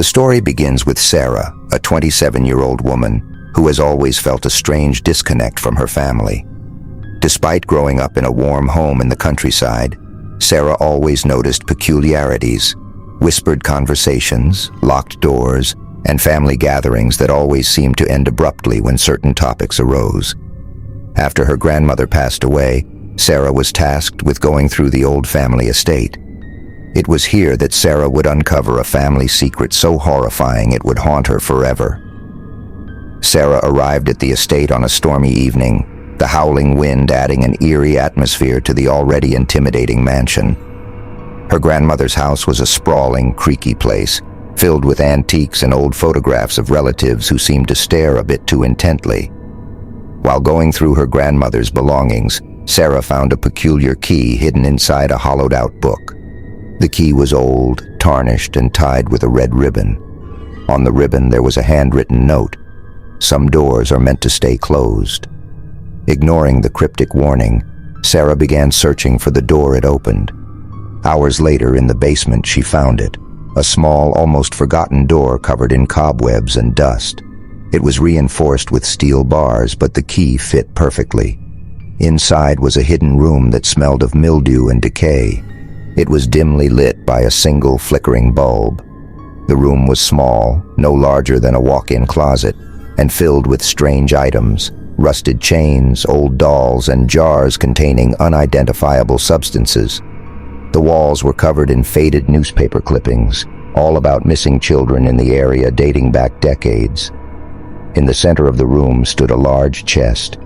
The story begins with Sarah, a 27-year-old woman who has always felt a strange disconnect from her family. Despite growing up in a warm home in the countryside, Sarah always noticed peculiarities, whispered conversations, locked doors, and family gatherings that always seemed to end abruptly when certain topics arose. After her grandmother passed away, Sarah was tasked with going through the old family estate. It was here that Sarah would uncover a family secret so horrifying it would haunt her forever. Sarah arrived at the estate on a stormy evening, the howling wind adding an eerie atmosphere to the already intimidating mansion. Her grandmother's house was a sprawling, creaky place, filled with antiques and old photographs of relatives who seemed to stare a bit too intently. While going through her grandmother's belongings, Sarah found a peculiar key hidden inside a hollowed-out book. The key was old, tarnished, and tied with a red ribbon. On the ribbon there was a handwritten note. "Some doors are meant to stay closed." Ignoring the cryptic warning, Sarah began searching for the door it opened. Hours later, in the basement, she found it. A small, almost forgotten door covered in cobwebs and dust. It was reinforced with steel bars, but the key fit perfectly. Inside was a hidden room that smelled of mildew and decay. It was dimly lit by a single flickering bulb. The room was small, no larger than a walk-in closet, and filled with strange items, rusted chains, old dolls, and jars containing unidentifiable substances. The walls were covered in faded newspaper clippings, all about missing children in the area dating back decades. In the center of the room stood a large chest.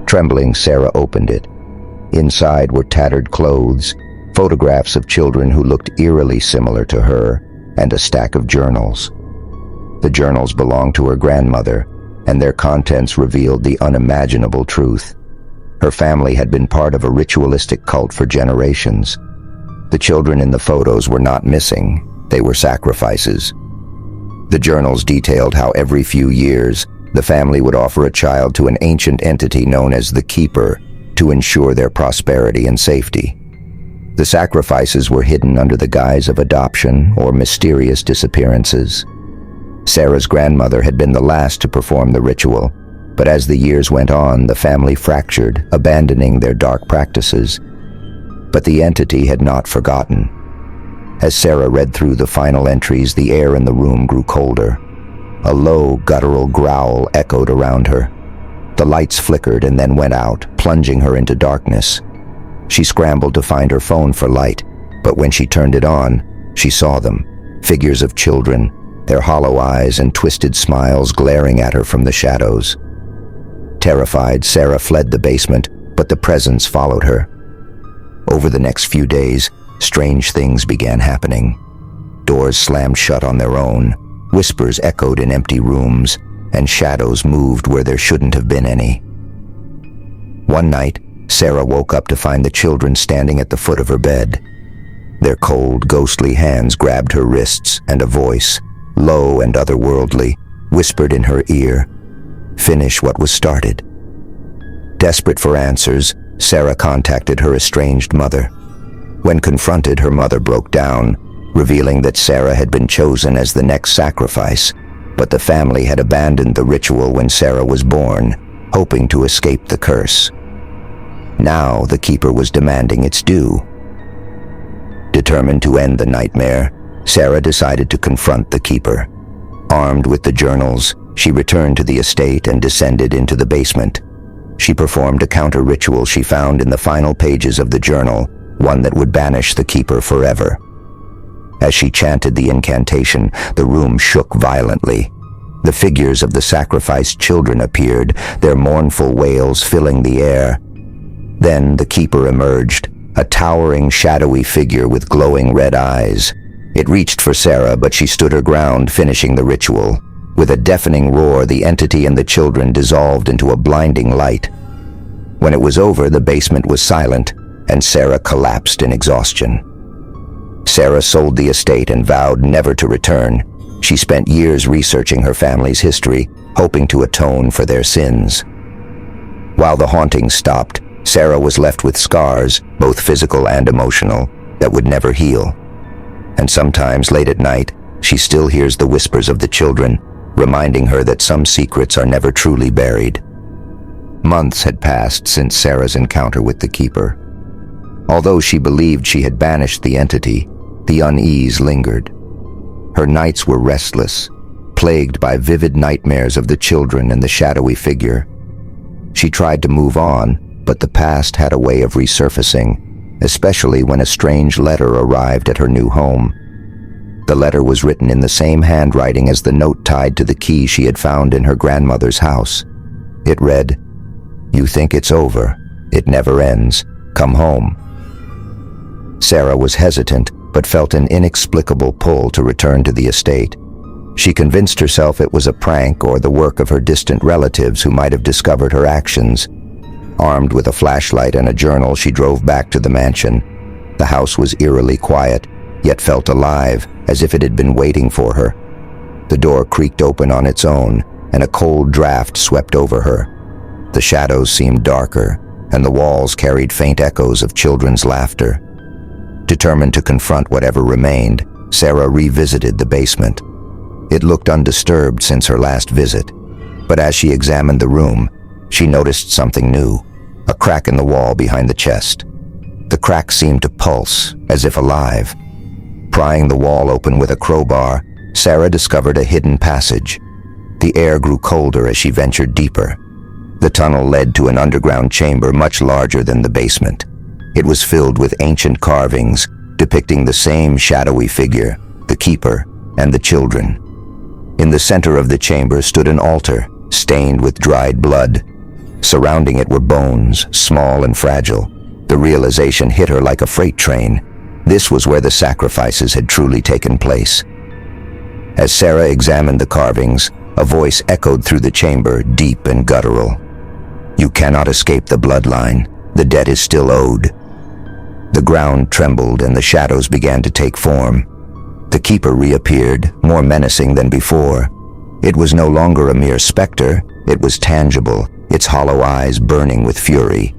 Trembling, Sarah opened it. Inside were tattered clothes, photographs of children who looked eerily similar to her, and a stack of journals. The journals belonged to her grandmother, and their contents revealed the unimaginable truth. Her family had been part of a ritualistic cult for generations. The children in the photos were not missing, they were sacrifices. The journals detailed how every few years, the family would offer a child to an ancient entity known as the Keeper to ensure their prosperity and safety. The sacrifices were hidden under the guise of adoption or mysterious disappearances. Sarah's grandmother had been the last to perform the ritual, but as the years went on, the family fractured, abandoning their dark practices. But the entity had not forgotten. As Sarah read through the final entries, the air in the room grew colder. A low, guttural growl echoed around her. The lights flickered and then went out, plunging her into darkness. She scrambled to find her phone for light, but when she turned it on, she saw them, figures of children, their hollow eyes and twisted smiles glaring at her from the shadows. Terrified, Sarah fled the basement, but the presence followed her. Over the next few days, strange things began happening. Doors slammed shut on their own, whispers echoed in empty rooms, and shadows moved where there shouldn't have been any. One night, Sarah woke up to find the children standing at the foot of her bed. Their cold, ghostly hands grabbed her wrists, and a voice, low and otherworldly, whispered in her ear, "Finish what was started." Desperate for answers, Sarah contacted her estranged mother. When confronted, her mother broke down, revealing that Sarah had been chosen as the next sacrifice, but the family had abandoned the ritual when Sarah was born, hoping to escape the curse. Now the Keeper was demanding its due. Determined to end the nightmare, Sarah decided to confront the Keeper. Armed with the journals, she returned to the estate and descended into the basement. She performed a counter-ritual she found in the final pages of the journal, one that would banish the Keeper forever. As she chanted the incantation, the room shook violently. The figures of the sacrificed children appeared, their mournful wails filling the air. Then the Keeper emerged, a towering, shadowy figure with glowing red eyes. It reached for Sarah, but she stood her ground, finishing the ritual. With a deafening roar, the entity and the children dissolved into a blinding light. When it was over, the basement was silent, and Sarah collapsed in exhaustion. Sarah sold the estate and vowed never to return. She spent years researching her family's history, hoping to atone for their sins. While the hauntings stopped, Sarah was left with scars, both physical and emotional, that would never heal. And sometimes, late at night, she still hears the whispers of the children, reminding her that some secrets are never truly buried. Months had passed since Sarah's encounter with the Keeper. Although she believed she had banished the entity, the unease lingered. Her nights were restless, plagued by vivid nightmares of the children and the shadowy figure. She tried to move on, but the past had a way of resurfacing, especially when a strange letter arrived at her new home. The letter was written in the same handwriting as the note tied to the key she had found in her grandmother's house. It read, "You think it's over. It never ends. Come home." Sarah was hesitant, but felt an inexplicable pull to return to the estate. She convinced herself it was a prank or the work of her distant relatives who might have discovered her actions. Armed with a flashlight and a journal, she drove back to the mansion. The house was eerily quiet, yet felt alive, as if it had been waiting for her. The door creaked open on its own, and a cold draft swept over her. The shadows seemed darker, and the walls carried faint echoes of children's laughter. Determined to confront whatever remained, Sarah revisited the basement. It looked undisturbed since her last visit, but as she examined the room, she noticed something new, a crack in the wall behind the chest. The crack seemed to pulse, as if alive. Prying the wall open with a crowbar, Sarah discovered a hidden passage. The air grew colder as she ventured deeper. The tunnel led to an underground chamber much larger than the basement. It was filled with ancient carvings depicting the same shadowy figure, the Keeper, and the children. In the center of the chamber stood an altar, stained with dried blood. Surrounding it were bones, small and fragile. The realization hit her like a freight train. This was where the sacrifices had truly taken place. As Sarah examined the carvings, a voice echoed through the chamber, deep and guttural. "You cannot escape the bloodline. The debt is still owed." The ground trembled and the shadows began to take form. The Keeper reappeared, more menacing than before. It was no longer a mere specter, it was tangible, its hollow eyes burning with fury.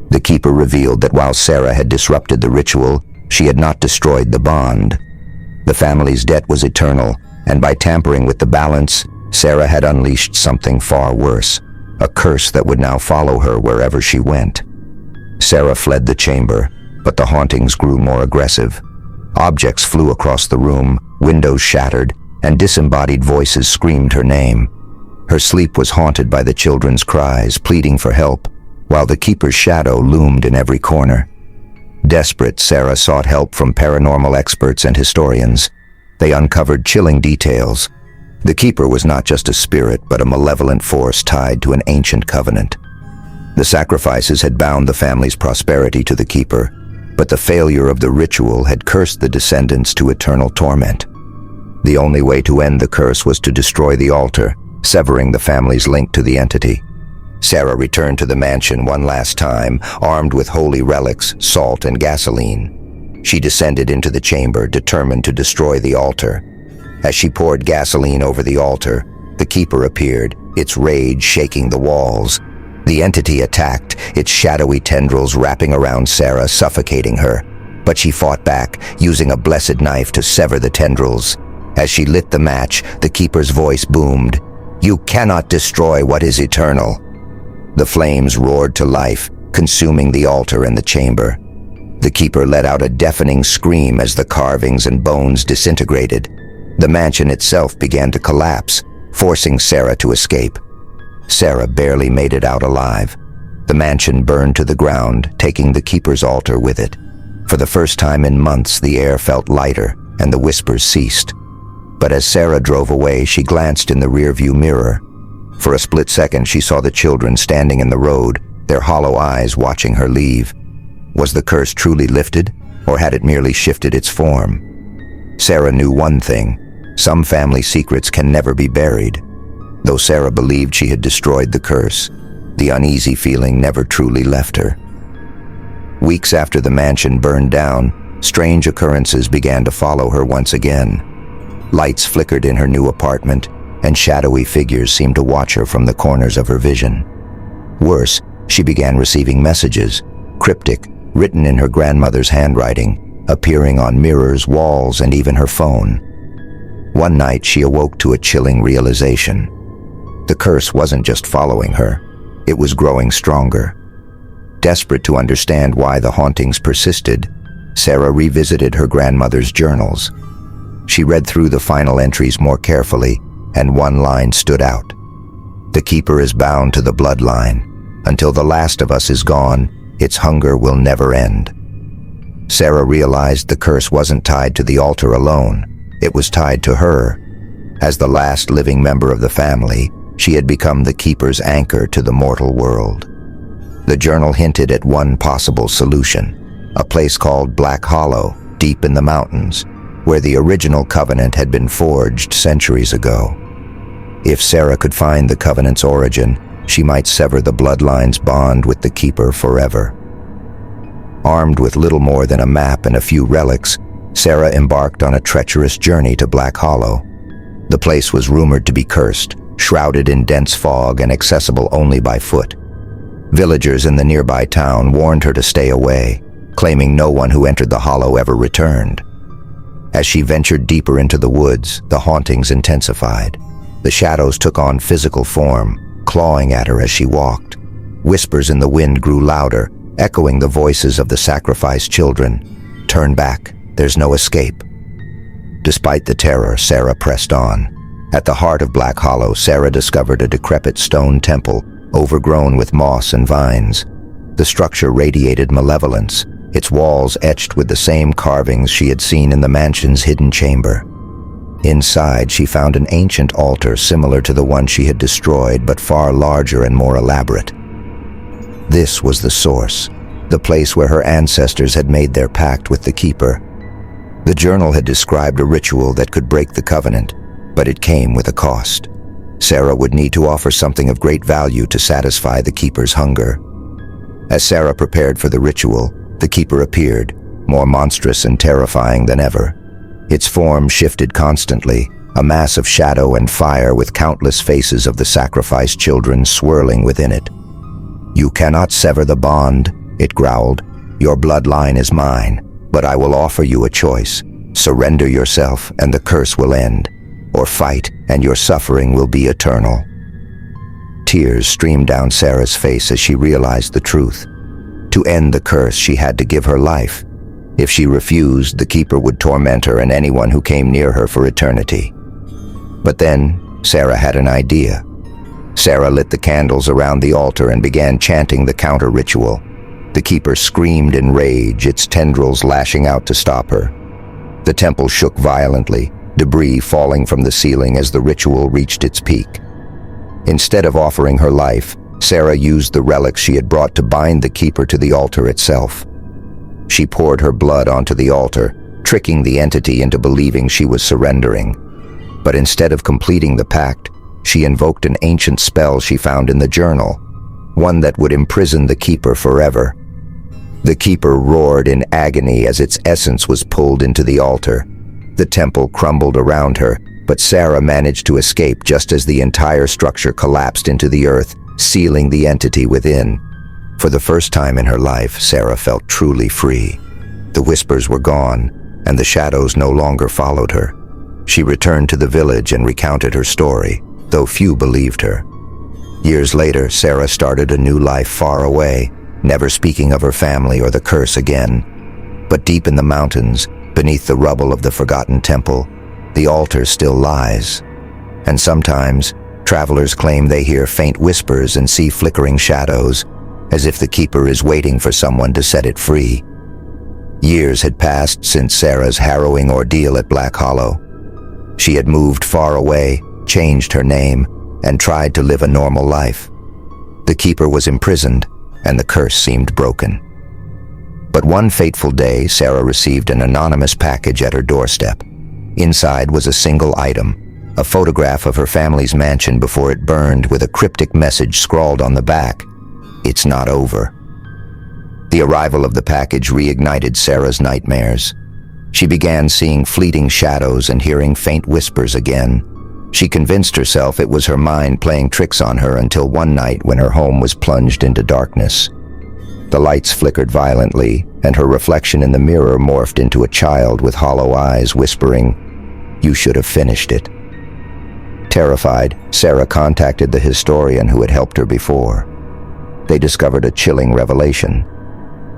The Keeper revealed that while Sarah had disrupted the ritual, she had not destroyed the bond. The family's debt was eternal, and by tampering with the balance, Sarah had unleashed something far worse, a curse that would now follow her wherever she went. Sarah fled the chamber, but the hauntings grew more aggressive. Objects flew across the room, windows shattered, and disembodied voices screamed her name. Her sleep was haunted by the children's cries, pleading for help, while the Keeper's shadow loomed in every corner. Desperate, Sarah sought help from paranormal experts and historians. They uncovered chilling details. The Keeper was not just a spirit, but a malevolent force tied to an ancient covenant. The sacrifices had bound the family's prosperity to the Keeper, but the failure of the ritual had cursed the descendants to eternal torment. The only way to end the curse was to destroy the altar, severing the family's link to the entity. Sarah returned to the mansion one last time, armed with holy relics, salt, and gasoline. She descended into the chamber, determined to destroy the altar. As she poured gasoline over the altar, the Keeper appeared, its rage shaking the walls. The entity attacked, its shadowy tendrils wrapping around Sarah, suffocating her. But she fought back, using a blessed knife to sever the tendrils. As she lit the match, the Keeper's voice boomed, "You cannot destroy what is eternal." The flames roared to life, consuming the altar and the chamber. The Keeper let out a deafening scream as the carvings and bones disintegrated. The mansion itself began to collapse, forcing Sarah to escape. Sarah barely made it out alive. The mansion burned to the ground, taking the Keeper's altar with it. For the first time in months, the air felt lighter, and the whispers ceased. But as Sarah drove away, she glanced in the rearview mirror. For a split second, she saw the children standing in the road, their hollow eyes watching her leave. Was the curse truly lifted, or had it merely shifted its form? Sarah knew one thing: some family secrets can never be buried. Though Sarah believed she had destroyed the curse, the uneasy feeling never truly left her. Weeks after the mansion burned down, strange occurrences began to follow her once again. Lights flickered in her new apartment, and shadowy figures seemed to watch her from the corners of her vision. Worse, she began receiving messages, cryptic, written in her grandmother's handwriting, appearing on mirrors, walls, and even her phone. One night she awoke to a chilling realization. The curse wasn't just following her, it was growing stronger. Desperate to understand why the hauntings persisted, Sarah revisited her grandmother's journals. She read through the final entries more carefully, and one line stood out. "The keeper is bound to the bloodline. Until the last of us is gone, its hunger will never end." Sarah realized the curse wasn't tied to the altar alone, it was tied to her. As the last living member of the family, she had become the keeper's anchor to the mortal world. The journal hinted at one possible solution, a place called Black Hollow, deep in the mountains, where the original covenant had been forged centuries ago. If Sarah could find the covenant's origin, she might sever the bloodline's bond with the keeper forever. Armed with little more than a map and a few relics, Sarah embarked on a treacherous journey to Black Hollow. The place was rumored to be cursed, shrouded in dense fog and accessible only by foot. Villagers in the nearby town warned her to stay away, claiming no one who entered the hollow ever returned. As she ventured deeper into the woods, the hauntings intensified. The shadows took on physical form, clawing at her as she walked. Whispers in the wind grew louder, echoing the voices of the sacrificed children. "Turn back, there's no escape." Despite the terror, Sarah pressed on. At the heart of Black Hollow, Sarah discovered a decrepit stone temple, overgrown with moss and vines. The structure radiated malevolence, its walls etched with the same carvings she had seen in the mansion's hidden chamber. Inside, she found an ancient altar similar to the one she had destroyed, but far larger and more elaborate. This was the source, the place where her ancestors had made their pact with the keeper. The journal had described a ritual that could break the covenant, but it came with a cost. Sarah would need to offer something of great value to satisfy the keeper's hunger. As Sarah prepared for the ritual, the keeper appeared, more monstrous and terrifying than ever. Its form shifted constantly, a mass of shadow and fire with countless faces of the sacrificed children swirling within it. "You cannot sever the bond," it growled. "Your bloodline is mine, but I will offer you a choice. Surrender yourself and the curse will end, or fight and your suffering will be eternal." Tears streamed down Sarah's face as she realized the truth. To end the curse, she had to give her life. If she refused, the keeper would torment her and anyone who came near her for eternity. But then, Sarah had an idea. Sarah lit the candles around the altar and began chanting the counter-ritual. The keeper screamed in rage, its tendrils lashing out to stop her. The temple shook violently, debris falling from the ceiling as the ritual reached its peak. Instead of offering her life, Sarah used the relics she had brought to bind the keeper to the altar itself. She poured her blood onto the altar, tricking the entity into believing she was surrendering. But instead of completing the pact, she invoked an ancient spell she found in the journal, one that would imprison the keeper forever. The keeper roared in agony as its essence was pulled into the altar. The temple crumbled around her, but Sarah managed to escape just as the entire structure collapsed into the earth, sealing the entity within. For the first time in her life, Sarah felt truly free. The whispers were gone, and the shadows no longer followed her. She returned to the village and recounted her story, though few believed her. Years later, Sarah started a new life far away, never speaking of her family or the curse again. But deep in the mountains, beneath the rubble of the forgotten temple, the altar still lies. And sometimes, travelers claim they hear faint whispers and see flickering shadows, as if the keeper is waiting for someone to set it free. Years had passed since Sarah's harrowing ordeal at Black Hollow. She had moved far away, changed her name, and tried to live a normal life. The keeper was imprisoned, and the curse seemed broken. But one fateful day, Sarah received an anonymous package at her doorstep. Inside was a single item, a photograph of her family's mansion before it burned, with a cryptic message scrawled on the back: "It's not over." The arrival of the package reignited Sarah's nightmares. She began seeing fleeting shadows and hearing faint whispers again. She convinced herself it was her mind playing tricks on her until one night when her home was plunged into darkness. The lights flickered violently, and her reflection in the mirror morphed into a child with hollow eyes whispering, You should have finished it." Terrified, Sarah contacted the historian who had helped her before. They discovered a chilling revelation.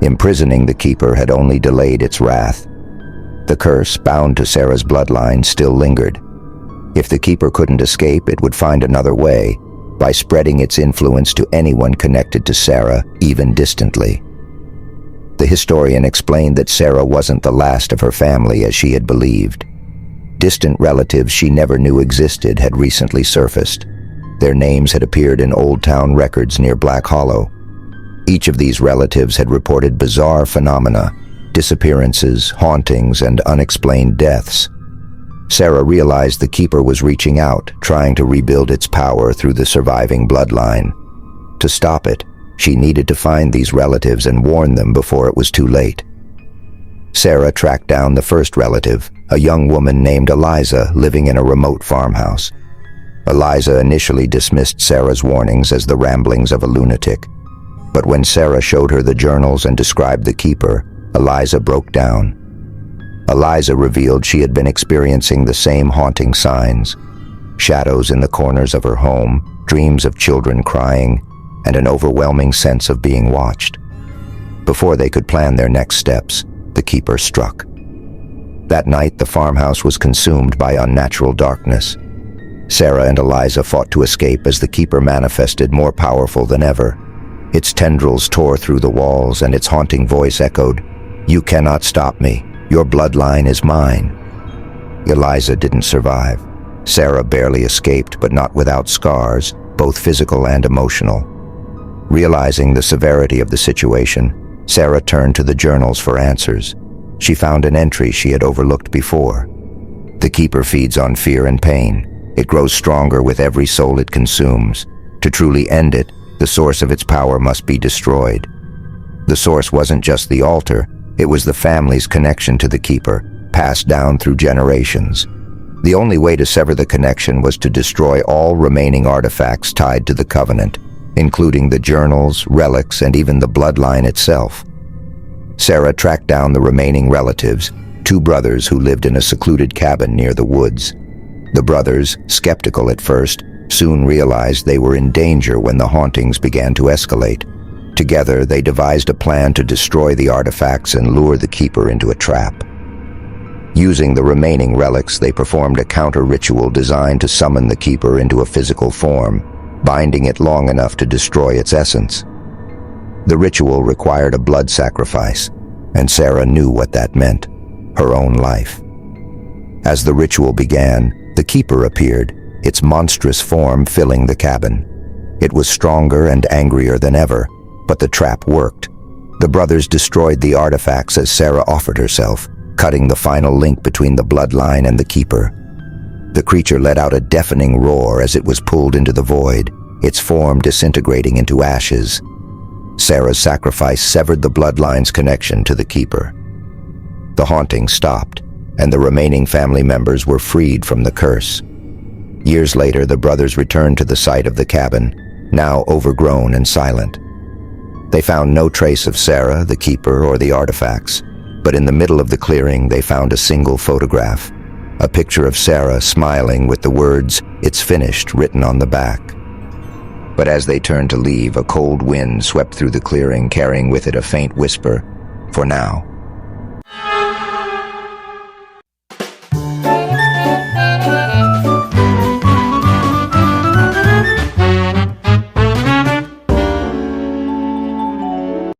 Imprisoning the keeper had only delayed its wrath. The curse, bound to Sarah's bloodline, still lingered. If the keeper couldn't escape, it would find another way, by spreading its influence to anyone connected to Sarah, even distantly. The historian explained that Sarah wasn't the last of her family as she had believed. Distant relatives she never knew existed had recently surfaced. Their names had appeared in Old Town records near Black Hollow. Each of these relatives had reported bizarre phenomena, disappearances, hauntings, and unexplained deaths. Sarah realized the keeper was reaching out, trying to rebuild its power through the surviving bloodline. To stop it, she needed to find these relatives and warn them before it was too late. Sarah tracked down the first relative, a young woman named Eliza living in a remote farmhouse. Eliza initially dismissed Sarah's warnings as the ramblings of a lunatic. But when Sarah showed her the journals and described the keeper, Eliza broke down. Eliza revealed she had been experiencing the same haunting signs: shadows in the corners of her home, dreams of children crying, and an overwhelming sense of being watched. Before they could plan their next steps, the keeper struck. That night, the farmhouse was consumed by unnatural darkness. Sarah and Eliza fought to escape as the keeper manifested more powerful than ever. Its tendrils tore through the walls and its haunting voice echoed, "You cannot stop me. Your bloodline is mine." Eliza didn't survive. Sarah barely escaped, but not without scars, both physical and emotional. Realizing the severity of the situation, Sarah turned to the journals for answers. She found an entry she had overlooked before. The keeper feeds on fear and pain. It grows stronger with every soul it consumes. To truly end it, the source of its power must be destroyed. The source wasn't just the altar, it was the family's connection to the keeper, passed down through generations. The only way to sever the connection was to destroy all remaining artifacts tied to the covenant, including the journals, relics, and even the bloodline itself. Sarah tracked down the remaining relatives, two brothers who lived in a secluded cabin near the woods. The brothers, skeptical at first, soon realized they were in danger when the hauntings began to escalate. Together, they devised a plan to destroy the artifacts and lure the keeper into a trap. Using the remaining relics, they performed a counter-ritual designed to summon the keeper into a physical form, binding it long enough to destroy its essence. The ritual required a blood sacrifice, and Sarah knew what that meant: her own life. As the ritual began, the keeper appeared, its monstrous form filling the cabin. It was stronger and angrier than ever, but the trap worked. The brothers destroyed the artifacts as Sarah offered herself, cutting the final link between the bloodline and the keeper. The creature let out a deafening roar as it was pulled into the void, its form disintegrating into ashes. Sarah's sacrifice severed the bloodline's connection to the keeper. The haunting stopped, and the remaining family members were freed from the curse. Years later, the brothers returned to the site of the cabin, now overgrown and silent. They found no trace of Sarah, the keeper, or the artifacts, but in the middle of the clearing they found a single photograph, a picture of Sarah smiling with the words, "It's finished," written on the back. But as they turned to leave, a cold wind swept through the clearing, carrying with it a faint whisper, "For now."